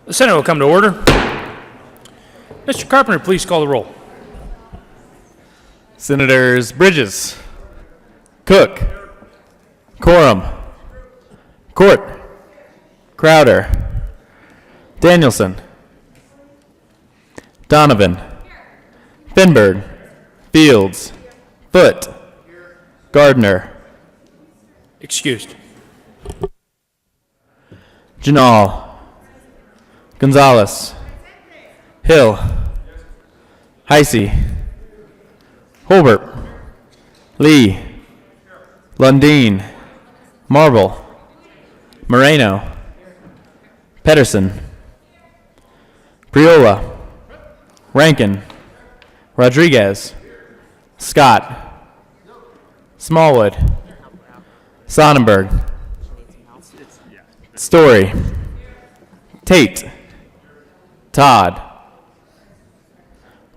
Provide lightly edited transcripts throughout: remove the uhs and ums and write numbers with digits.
The Senate will come to order. Mr. Carpenter, please call the roll. Senators Bridges, Cook, Quorum, Court, Crowder, Danielson, Donovan, Finberg, Fields, Foote, Gardner, Excused. Janal, Gonzalez, Hill, Heisey, Holbert, Lee, Lundeen, Marble, Moreno, Pedersen, Priola, Rankin, Rodriguez, Scott, Smallwood, Sonnenberg, Story, Tate, Todd,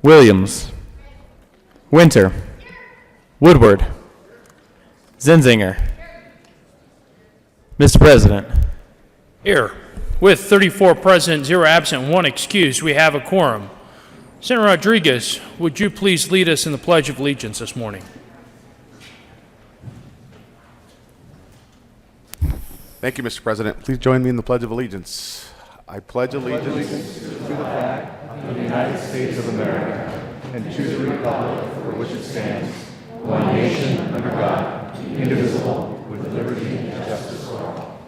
Williams, Winter, Woodward, Zenzinger. Mr. President. Here, with 34 present, 0 absent, 1 excused, we have a quorum. Senator Rodriguez, would you please lead us in the Pledge of Allegiance this morning? Thank you, Mr. President. Please join me in the Pledge of Allegiance. I pledge allegiance to the flag of the United States of America and to the republic for which it stands, one nation under God, indivisible, with liberty and justice for all.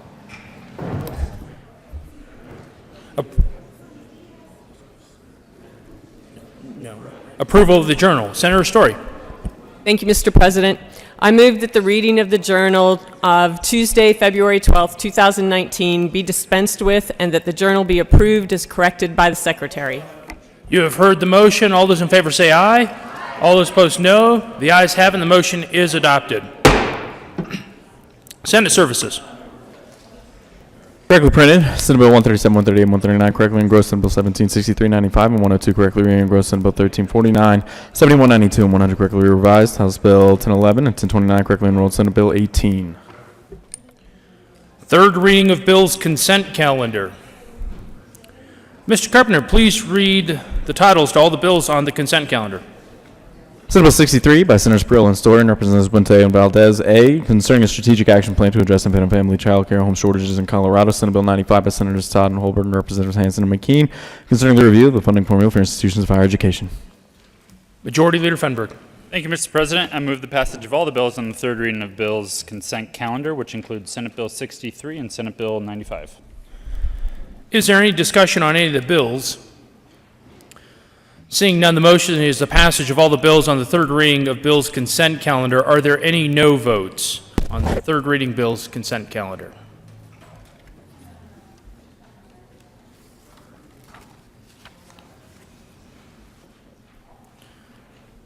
Approval of the Journal. Senator Story. Thank you, Mr. President. I move that the reading of the Journal of Tuesday, February 12, 2019 be dispensed with and that the Journal be approved as corrected by the Secretary. You have heard the motion. All those in favor say aye. All those opposed, no. The ayes have it, and the motion is adopted. Senate Services. Correctly printed, Senate Bill 137, 138, 139, correctly engrossed Senate Bill 1763, 95, and 102, correctly re-engrossed Senate Bill 1349, 7192, and 100, correctly revised House Bill 1011 and 1029, correctly enrolled Senate Bill 18. Third reading of Bill's consent calendar. Mr. Carpenter, please read the titles to all the bills on the consent calendar. Senate Bill 63 by Senators Prill and Story and Representatives Buente and Valdez. A, concerning a strategic action plan to address infant and family child care home shortages in Colorado. Senate Bill 95 by Senators Todd and Holbert and Representatives Hansen and McKean, concerning the review of the funding formula for institutions of higher education. Majority Leader Fenberg. Thank you, Mr. President. I move the passage of all the bills on the third reading of Bill's consent calendar, which includes Senate Bill 63 and Senate Bill 95. Is there any discussion on any of the bills? Seeing none, the motion is the passage of all the bills on the third reading of Bill's consent calendar. Are there any no votes on the third reading Bill's consent calendar?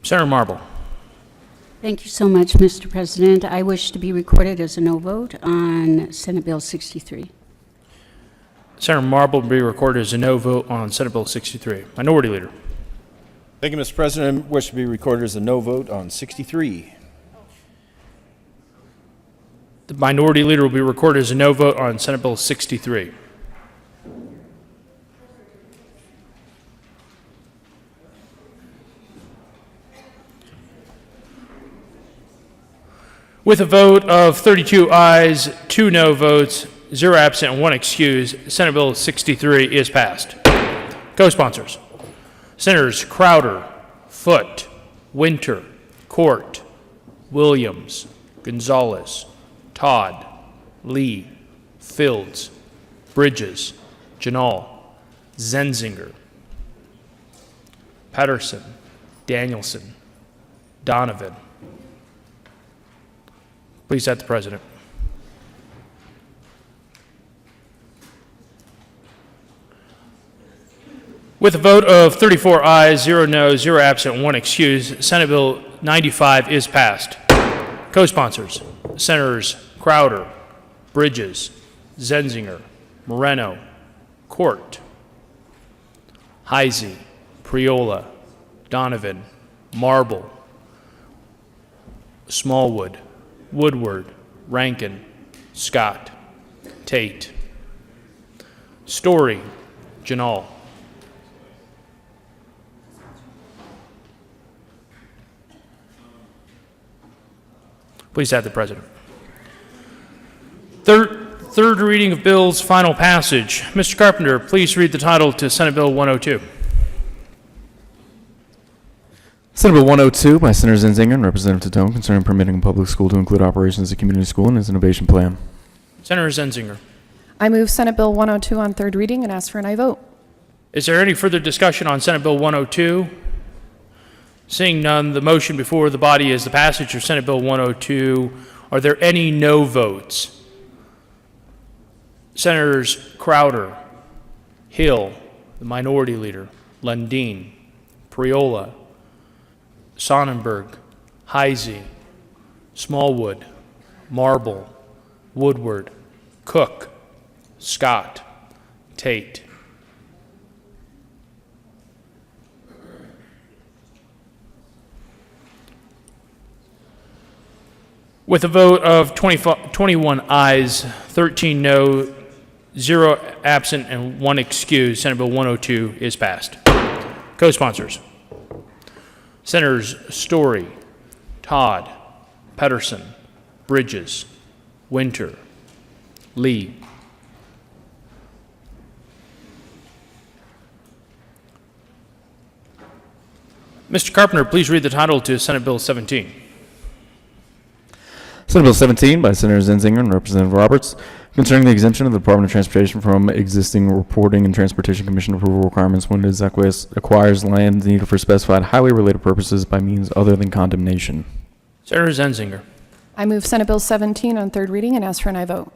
Senator Marble. Thank you so much, Mr. President. I wish to be recorded as a no vote on Senate Bill 63. Senator Marble will be recorded as a no vote on Senate Bill 63. Minority Leader. Thank you, Mr. President. Wish to be recorded as a no vote on 63. The Minority Leader will be recorded as a no vote on Senate Bill 63. With a vote of 32 ayes, 2 no votes, 0 absent, and 1 excused, Senate Bill 63 is passed. Co-sponsors. Senators Crowder, Foote, Winter, Court, Williams, Gonzalez, Todd, Lee, Fields, Bridges, Janal, Zenzinger, Pedersen, Danielson, Donovan. Please set the President. With a vote of 34 ayes, 0 noes, 0 absent, 1 excused, Senate Bill 95 is passed. Co-sponsors, Senators Crowder, Bridges, Zenzinger, Moreno, Court, Heisey, Priola, Donovan, Marble, Smallwood, Woodward, Rankin, Scott, Tate, Story, Janal. Please add the president. Third reading of bills, final passage. Mr. Carpenter, please read the title to Senate Bill 102. Senate Bill 102 by Senator Zenzinger and Representative Tadone concerning permitting a public school to include operations as a community school and its innovation plan. Senator Zenzinger. I move Senate Bill 102 on third reading and ask for an aye vote. Is there any further discussion on Senate Bill 102? Seeing none, the motion before the body is the passage of Senate Bill 102. Are there any no votes? Senators Crowder, Hill, the minority leader, Lundin, Priola, Sonnenberg, Heisey, Smallwood, Marble, Woodward, Cook, Scott, Tate. With a vote of 21 ayes, 13 no, 0 absent, and 1 excused, Senate Bill 102 is passed. Co-sponsors: Senators Story, Todd, Pedersen, Bridges, Winter, Lee. Mr. Carpenter, please read the title to Senate Bill 17. Senate Bill 17 by Senator Zenzinger and Representative Roberts concerning the exemption of the Department of Transportation from existing reporting and Transportation Commission approval requirements when it acquires land needed for specified highway-related purposes by means other than condemnation. Senator Zenzinger. I move Senate Bill 17 on third reading and ask for an aye vote.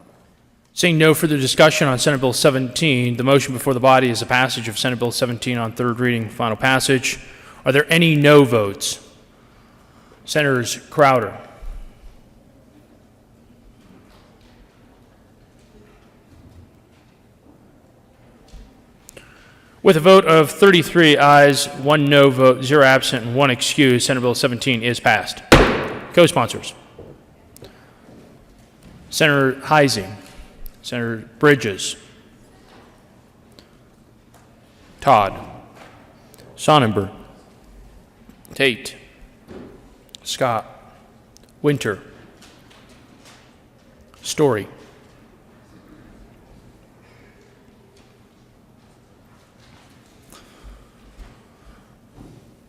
Seeing no further discussion on Senate Bill 17, the motion before the body is the passage of Senate Bill 17 on third reading, final passage. Are there any no votes? Senators Crowder, with a vote of 33 ayes, 1 no vote, 0 absent, and 1 excused, Senate Bill 17 is passed. Co-sponsors: Senator Heisey, Senator Bridges, Todd, Sonnenberg, Tate, Scott, Winter, Story.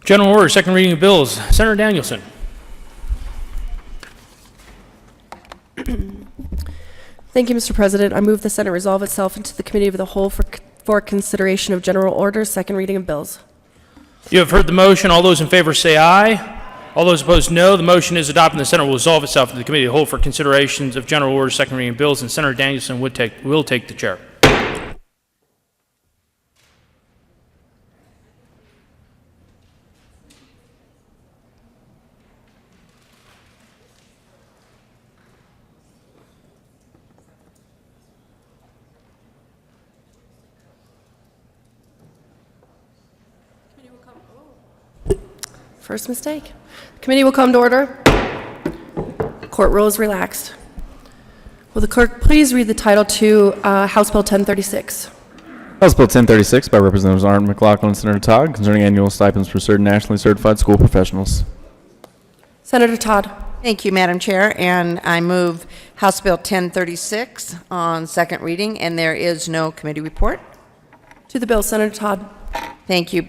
General order, second reading of bills. Senator Danielson. Thank you, Mr. President. I move the Senate resolve itself into the Committee of the Whole for consideration of general orders, second reading of bills. You have heard the motion. All those in favor say aye. All those opposed, no. The motion is adopted, and the Senate will resolve itself into the Committee of the Whole for considerations of general orders, second reading of bills, and Senator Danielson will take the chair. First mistake. Committee will come to order. Court roll is relaxed. Will the clerk please read the title to House Bill 1036? House Bill 1036 by Representatives Arndt, McLaughlin, and Senator Todd concerning annual stipends for certain nationally certified school professionals. Senator Todd. Thank you, Madam Chair, and I move House Bill 1036 on second reading, and there is no committee report. To the bill, Senator Todd. Thank you.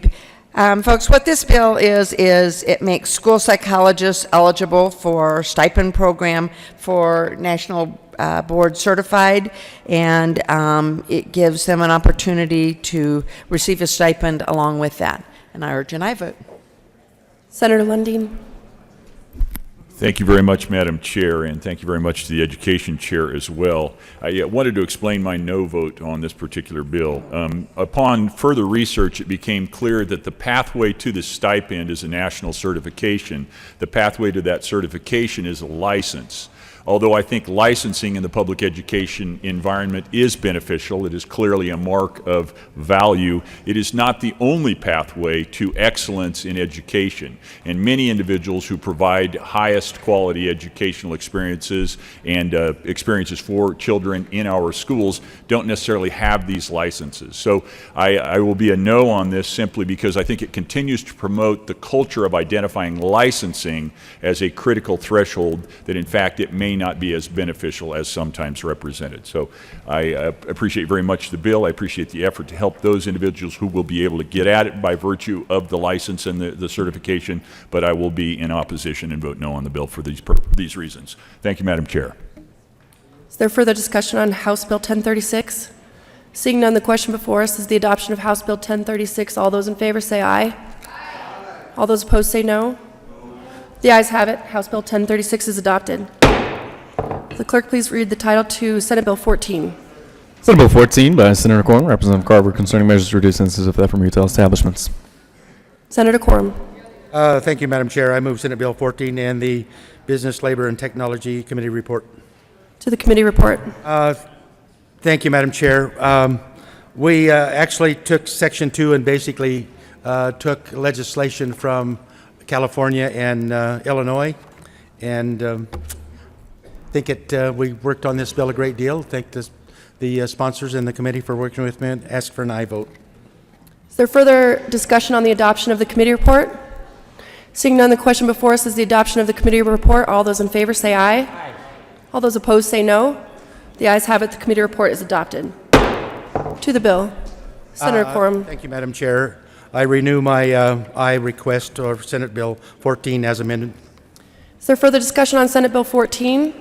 Folks, what this bill is it makes school psychologists eligible for stipend program for National Board Certified, and it gives them an opportunity to receive a stipend along with that. And I urge an aye vote. Senator Lundin. Thank you very much, Madam Chair, and thank you very much to the Education Chair as well. I wanted to explain my no vote on this particular bill. Upon further research, it became clear that the pathway to the stipend is a national certification. The pathway to that certification is a license. Although I think licensing in the public education environment is beneficial, it is clearly a mark of value, it is not the only pathway to excellence in education. And many individuals who provide highest quality educational experiences and experiences for children in our schools don't necessarily have these licenses. So I will be a no on this simply because I think it continues to promote the culture of identifying licensing as a critical threshold that in fact it may not be as beneficial as sometimes represented. So I appreciate very much the bill. I appreciate the effort to help those individuals who will be able to get at it by virtue of the license and the certification, but I will be in opposition and vote no on the bill for these reasons. Thank you, Madam Chair. Is there further discussion on House Bill 1036? Seeing none, the question before us is the adoption of House Bill 1036. All those in favor say aye. All those opposed say no. The ayes have it. House Bill 1036 is adopted. Will the clerk please read the title to Senate Bill 14? Senate Bill 14 by Senator Corn, Representative Carver, concerning measures to reduce instances of theft from retail establishments. Senator Quorum. Thank you, Madam Chair. I move Senate Bill 14 and the Business, Labor, and Technology Committee report. To the committee report. Thank you, Madam Chair. We actually took Section 2 and basically took legislation from California and Illinois, and we worked on this bill a great deal. Thank the sponsors and the committee for working with me, and ask for an aye vote. Is there further discussion on the adoption of the committee report? Seeing none, the question before us is the adoption of the committee report. All those in favor say aye. Aye. All those opposed say no. The ayes have it. The committee report is adopted. To the bill. Senator Quorum. Thank you, Madam Chair. I renew my aye request for Senate Bill 14 as amended. Is there further discussion on Senate Bill 14?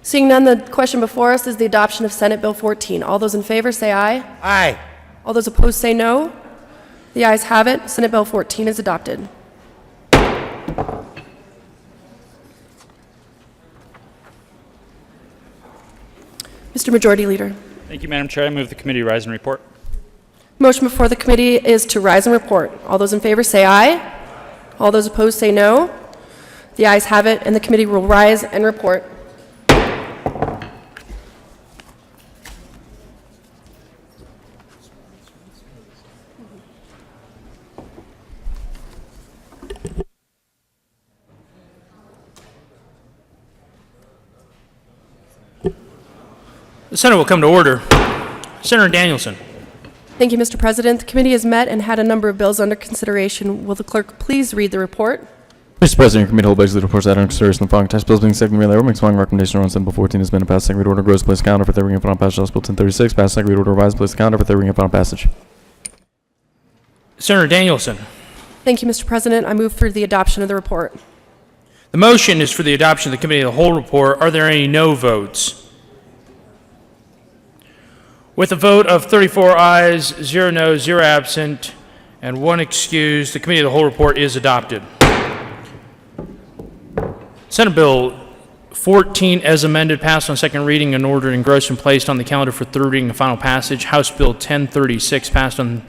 Seeing none, the question before us is the adoption of Senate Bill 14. All those in favor say aye. Aye. All those opposed say no. The ayes have it. Senate Bill 14 is adopted. Mr. Majority Leader. Thank you, Madam Chair. I move the committee rise and report. Motion before the committee is to rise and report. All those in favor say aye. All those opposed say no. The ayes have it, and the committee will rise and report. The Senate will come to order. Senator Danielson. Thank you, Mr. President. The committee has met and had a number of bills under consideration. Will the clerk please read the report? Mr. President, your committee will basically reports that under consideration the following tax bills being second read. Makes following recommendation on Senate Bill 14 has been passed second read order. Gross place calendar for third reading and final passage. House Bill 1036 passed second read order. Revised place calendar for third reading and final passage. Senator Danielson. Thank you, Mr. President. I move for the adoption of the report. The motion is for the adoption of the committee of the whole report. Are there any no votes? With a vote of 34 ayes, 0 noes, 0 absent, and 1 excused, the committee of the whole report is adopted. Senate Bill 14 as amended passed on second reading and ordered engrossed and placed on the calendar for third reading and final passage. House Bill 1036 passed on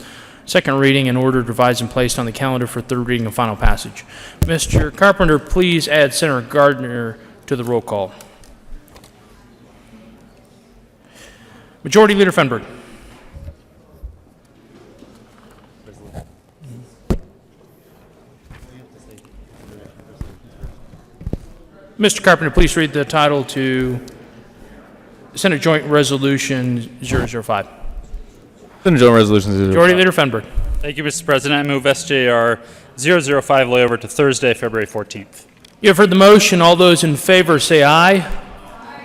second reading and ordered revised and placed on the calendar for third reading and final passage. Mr. Carpenter, please add Senator Gardner to the roll call. Majority Leader Fenberg. Mr. Carpenter, please read the title to Senate Joint Resolution 005. Senate Joint Resolution 005. Majority Leader Fenberg. Thank you, Mr. President. I move SJR 005 layover to Thursday, February 14th. You have heard the motion. All those in favor say aye.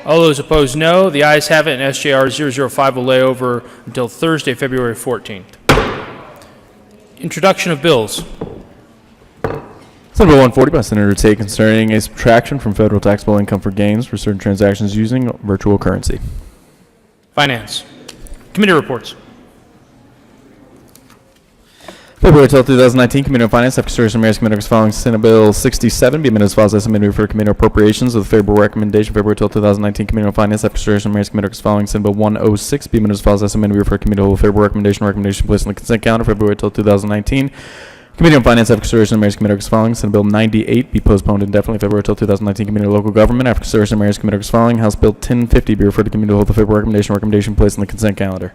All those opposed, no. The ayes have it, and SJR 005 will lay over until Thursday, February 14th. Introduction of bills. Senate Bill 140 by Senator Tate concerning a subtraction from federal taxable income for gains for certain transactions using virtual currency. Finance. Committee reports. February 12, 2019, Committee on Finance, after consideration of Mayor's Committee following Senate Bill 67, be amended as follows as amended for Committee on Appropriations with a favorable recommendation. February 12, 2019, Committee on Finance, after consideration of Mayor's Committee following Senate Bill 106, be amended as follows as amended for Committee on favorable recommendation placed on the consent calendar. February 12, 2019. Committee on Finance, after consideration of the Mayor's Committee as following. Senate Bill 98 be postponed indefinitely, February till 2019. Committee on Local Government, after consideration of the Mayor's Committee as following. House Bill 1050 be referred to committee to hold the favorable recommendation placed on the consent calendar.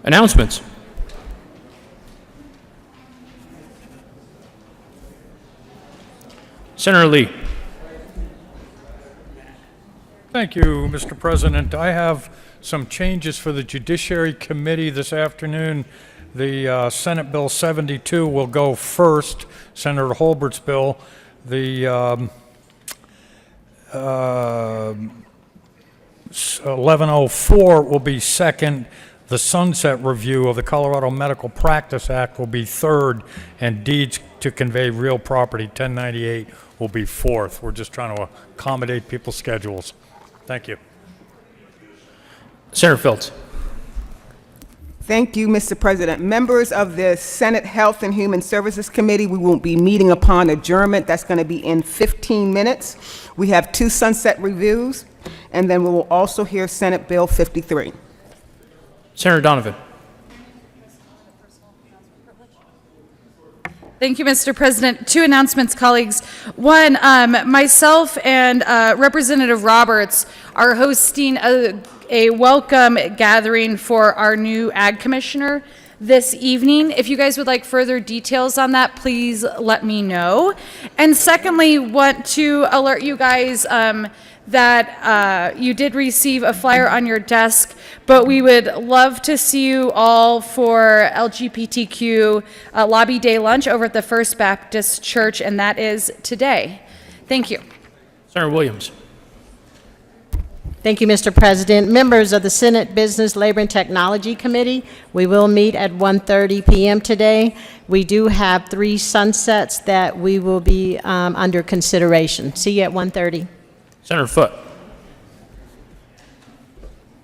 Announcements. Senator Lee. Thank you, Mr. President. I have some changes for the Judiciary Committee this afternoon. The Senate Bill 72 will go first, Senator Holbert's bill. The 1104 will be second. The sunset review of the Colorado Medical Practice Act will be third, and deeds to convey real property, 1098, will be fourth. We're just trying to accommodate people's schedules. Thank you. Senator Phillips. Thank you, Mr. President. Members of the Senate Health and Human Services Committee, we won't be meeting upon adjournment. That's going to be in 15 minutes. We have 2 sunset reviews, and then we will also hear Senate Bill 53. Senator Donovan. Thank you, Mr. President. 2 announcements, colleagues. One, myself and Representative Roberts are hosting a welcome gathering for our new Ag Commissioner this evening. If you guys would like further details on that, please let me know. And secondly, want to alert you guys that you did receive a flyer on your desk, but we would love to see you all for LGBTQ Lobby Day lunch over at the First Baptist Church, and that is today. Thank you. Senator Williams. Thank you, Mr. President. Members of the Senate Business, Labor, and Technology Committee, we will meet at 1:30 p.m. today. We do have 3 sunsets that we will be under consideration. See you at 1:30. Senator Foote.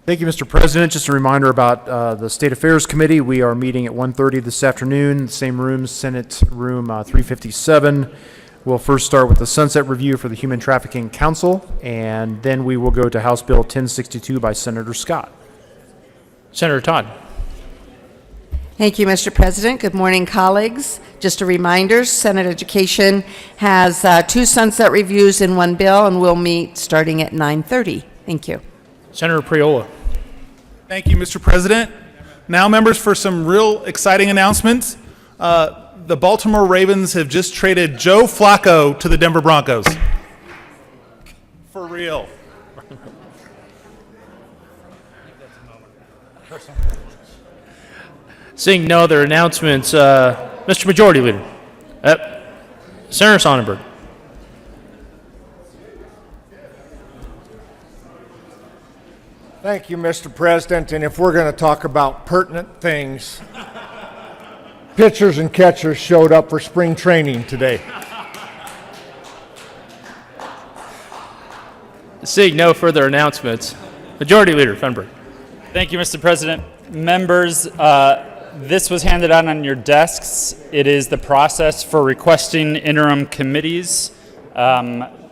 Thank you, Mr. President. Just a reminder about the State Affairs Committee. We are meeting at 1:30 this afternoon, same room, Senate Room 357. We'll first start with the sunset review for the Human Trafficking Council, and then we will go to House Bill 1062 by Senator Scott. Senator Todd. Thank you, Mr. President. Good morning, colleagues. Just a reminder, Senate Education has 2 sunset reviews in 1 bill, and we'll meet starting at 9:30. Thank you. Senator Priola. Thank you, Mr. President. Now, members, for some real exciting announcements. The Baltimore Ravens have just traded Joe Flacco to the Denver Broncos. For real. Seeing no other announcements, Mr. Majority Leader. Senator Sonnenberg. Thank you, Mr. President. And if we're going to talk about pertinent things, pitchers and catchers showed up for spring training today. Seeing no further announcements, Majority Leader Fenberg. Thank you, Mr. President. Members, this was handed out on your desks. It is the process for requesting interim committees.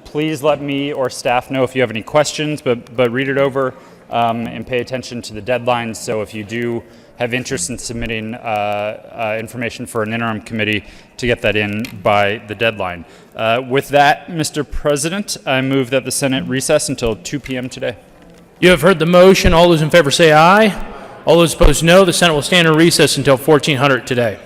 Please let me or staff know if you have any questions, but read it over and pay attention to the deadlines. So if you do have interest in submitting information for an interim committee, to get that in by the deadline. With that, Mr. President, I move that the Senate recess until 2 p.m. today. You have heard the motion. All those in favor say aye. All those opposed, no. The Senate will stand in recess until 1400 today.